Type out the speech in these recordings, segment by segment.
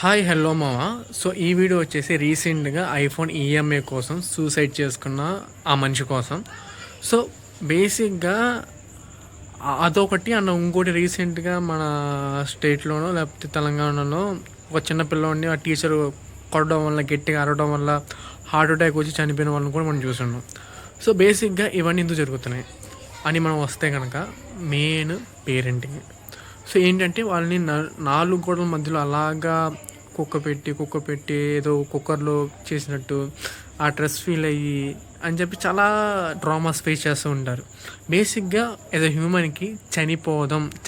Hi hello మామ. So ఈ video వచ్చేసి రీసెంట్గా ఐఫోన్ ఈఎంఐ కోసం సూసైడ్ చేసుకున్న ఆ మనిషి కోసం. సో బేసిక్గా అదొకటి అన్న ఇంకోటి రీసెంట్గా మన స్టేట్లోనో లేకపోతే తెలంగాణలో ఒక చిన్న పిల్లోడిని ఆ టీచర్ కొట్టడం వల్ల గట్టిగా అరవడం వల్ల హార్ట్ అటాక్ వచ్చి చనిపోయిన వాళ్ళని కూడా మనం చూస్తున్నాం. సో బేసిక్గా ఇవన్నీ ఎందుకు జరుగుతున్నాయి అని మనం వస్తే కనుక మెయిన్ పేరెంటింగ్. సో ఏంటంటే వాళ్ళని నాలుగు గోడల మధ్యలో అలాగా కుక్క పెట్టి ఏదో కుక్కర్లో చేసినట్టు ఆ స్ట్రెస్ ఫీల్ అయ్యి అని చెప్పి చాలా డ్రామాస్ ఫేస్ చేస్తూ ఉంటారు. బేసిక్గా ఏదో హ్యూమన్కి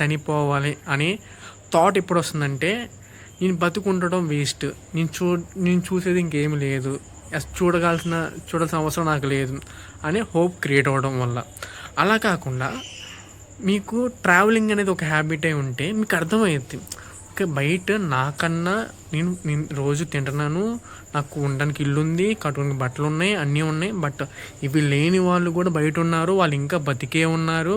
చనిపోవాలి అనే థాట్ ఎప్పుడు వస్తుందంటే నేను బతుకుండడం వేస్ట్, నేను చూసేది ఇంకేం లేదు, చూడాల్సిన అవసరం నాకు లేదు అనే హోప్ క్రియేట్ అవ్వడం వల్ల. అలా కాకుండా మీకు ట్రావెలింగ్ అనేది ఒక హ్యాబిట్ అయి ఉంటే మీకు అర్థమవుద్ది. ఓకే, బయట నాకన్నా నేను రోజు తింటున్నాను, నాకు ఉండడానికి ఇల్లు ఉంది, కట్టుకోడానికి బట్టలు ఉన్నాయి, అన్నీ ఉన్నాయి, బట్ ఇవి లేని వాళ్ళు కూడా బయట ఉన్నారు, వాళ్ళు ఇంకా బతికే ఉన్నారు.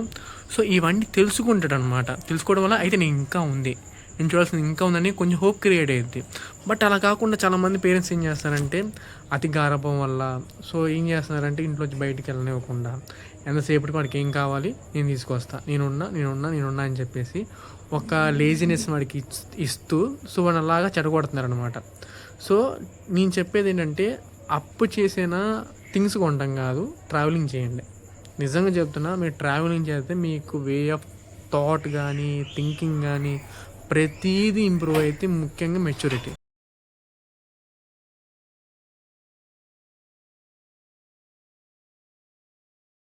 సో ఇవన్నీ తెలుసుకుంటాడు అనమాట. తెలుసుకోవడం వల్ల అయితే నేను చూడాల్సింది ఇంకా ఉందని కొంచెం హోప్ క్రియేట్ అయ్యింది. బట్ అలా కాకుండా చాలామంది పేరెంట్స్ ఏం చేస్తారంటే అతి గారాబం వల్ల సో ఏం చేస్తున్నారంటే ఇంట్లోంచి బయటికి వెళ్ళనివ్వకుండా ఎంతసేపటికి వాడికి ఏం కావాలి నేను తీసుకొస్తా, నేనున్నా అని చెప్పేసి ఒక లేజినెస్ వాడికి ఇస్తూ సో వాడు అలాగా చెడగొడుతున్నారు అనమాట. సో నేను చెప్పేది ఏంటంటే అప్పు చేసిన థింగ్స్ కొంటాం కాదు, ట్రావెలింగ్ చేయండి. నిజంగా చెప్తున్నా, మీరు ట్రావెలింగ్ చేస్తే మీకు వే ఆఫ్ థాట్ కానీ థింకింగ్ కానీ ప్రతీదీ ఇంప్రూవ్ అయితే, ముఖ్యంగా మెచ్యూరిటీ.